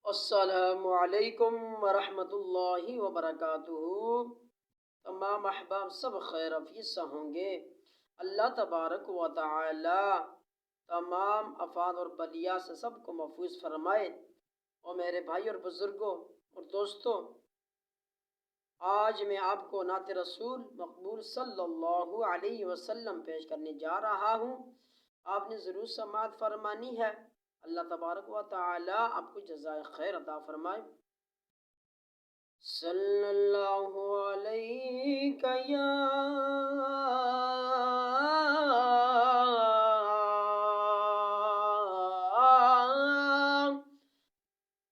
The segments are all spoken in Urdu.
السلام علیکم ورحمۃ اللہ وبرکاتہ۔ تمام احباب سب خیر عافیت سے ہوں گے۔ اللہ تبارک و تعالی تمام آفات اور بلیا سے سب کو محفوظ فرمائے۔ اور میرے بھائی اور بزرگوں اور دوستوں، آج میں آپ کو نعت رسول مقبول صلی اللہ علیہ وسلم پیش کرنے جا رہا ہوں۔ آپ نے ضرور سماعت فرمانی ہے۔ اللہ تبارک و تعالی آپ کو جزائے خیر عطا فرمائے۔ صلی اللہ علیہ یا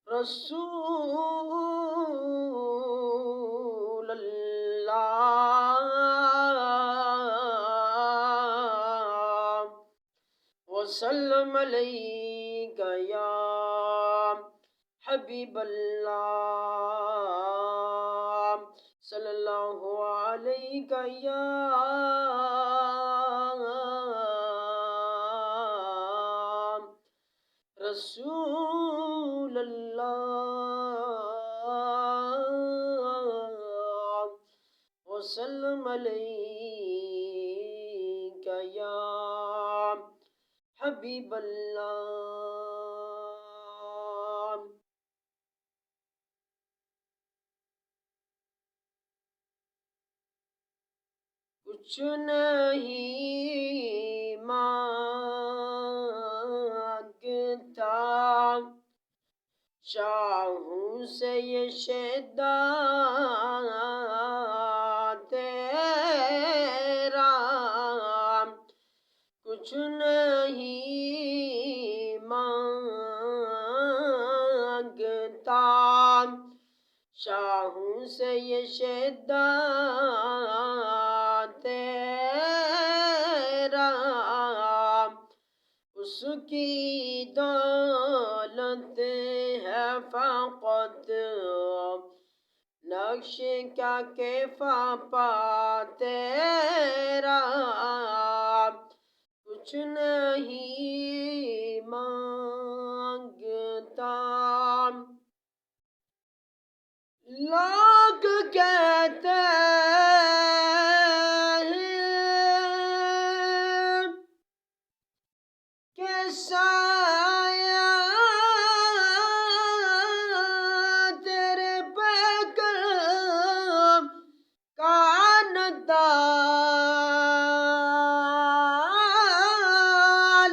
رسول اللہ، وسلم علیک یا حبیب اللہ، صلی اللہ علیہ یا رسول اللہ، وسلم علیک یا حبیب اللہ۔ کچھ نہیں مانگتا شاہوں سے یہ شیدا تیرا، کچھ نہیں مانگتا شاہوں سے یہ شیدا تیرا، اس کی دولت ہے فقط نقش کا کیفا پا تیرا، کچھ نہیں مانگتا۔ لوگ کہتے ہیں کہ سایہ تیرے پہ کرم کانتا،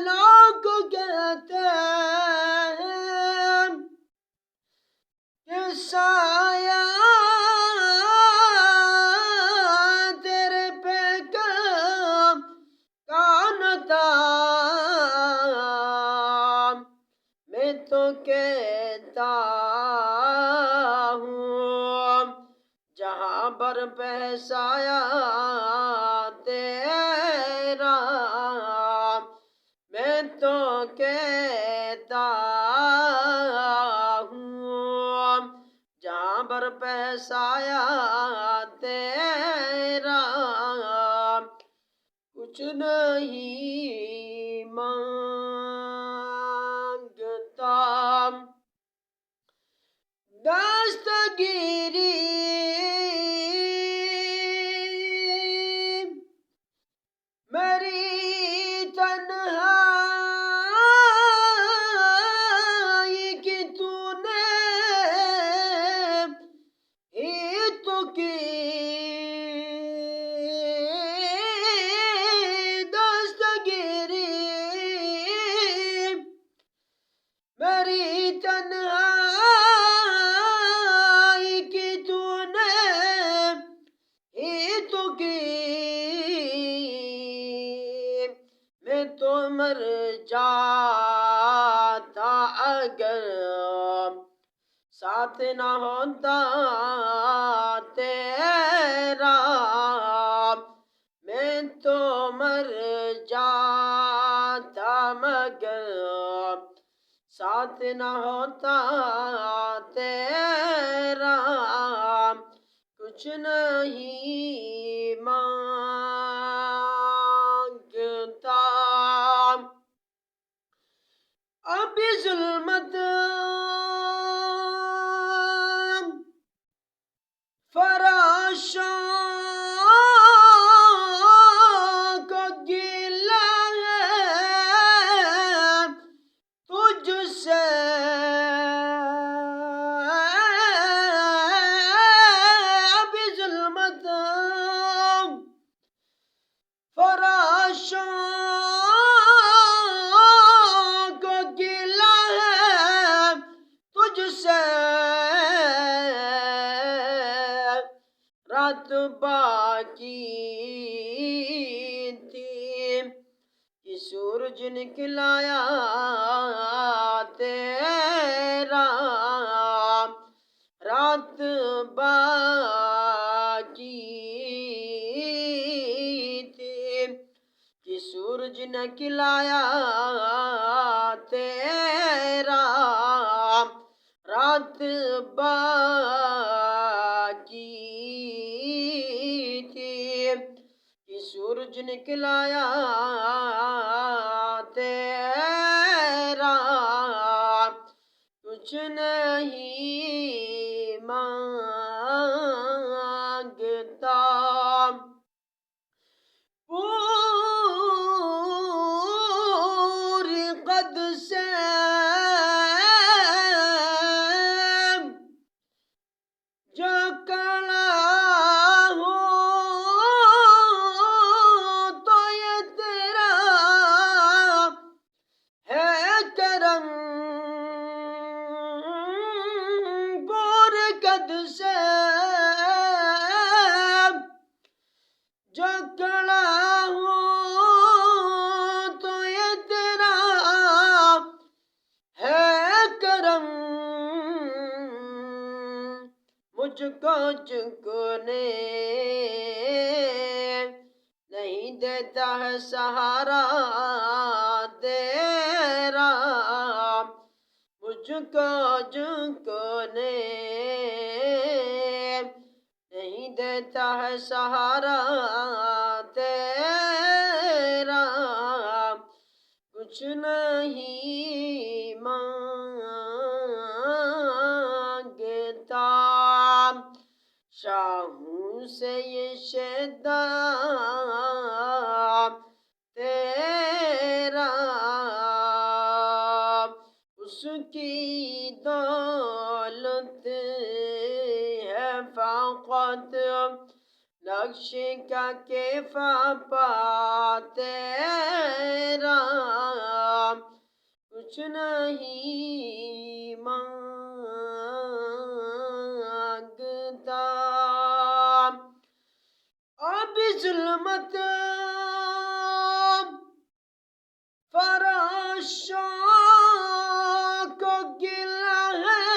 لوگ کہتے ہیں کہ سایہ تیرے پہ کرم کانتا، میں تو کہتا ہوں جہاں بر پہ سایہ تیرا، میں تو کہتا ہوں جہاں بر پہ سایہ تیرا، کچھ نہیں مانگتا۔ دستگیری میری تنہائی کی تو نے ہی تو کی، دستگیری میری تنہائی کی تو نے ہی تو کی، میں تو مر جاتا اگر ساتھ نہ ہوتا تیرا، میں تو مر جاتا مگر ساتھ نہ ہوتا تیرا، کچھ نہیں مانگتا۔ اب ظلمت رات باقی تھی کہ سورج نکلایا تیرا، رات باقی تھی کہ سورج نکلایا تیرا، رات باقی تھی کہ سورج نکلایا تیرا، کچھ نہیں مانگتا پوری قد سے جو کڑا ہو تو یہ تیرا ہے کرم، پوری قد سے جو کڑا ہو تو یہ تیرا ہے کرم، مجھ کو جھکنے نہیں دیتا ہے سہارا تیرا، مجھ کو جھکنے نہیں دیتا ہے سہارا تیرا، کچھ نہیں مانگتا شاہوں سے یہ شیدا تیرا، اس کی دولت ہے فقط نقش کا کیفا پا تیرا، کچھ نہیں مانگتا اب ظلمت فراشوں کو گلہ ہے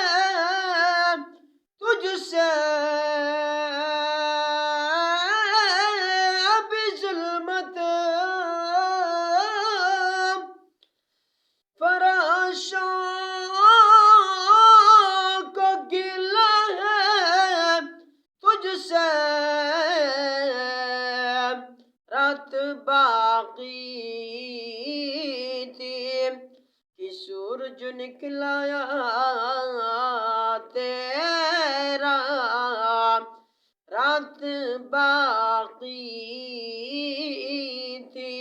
تجھ سے، اب ظلمت فراشوں کو گلہ ہے تجھ سے، رات باقی تھی کہ سورج نکلایا تیرا، رات باقی تھی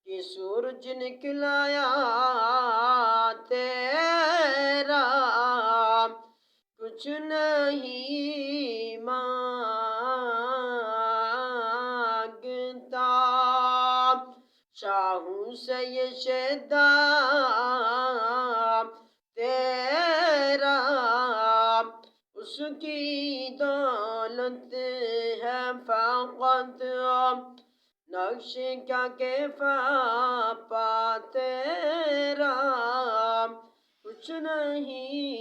کہ سورج نکلایا تیرا، کچھ نہیں مانگتا شاہوں سے یہ شیدا تیرا، اس کی دولت ہے فقط نقش کا کیفا پا تیرا، کچھ نہیں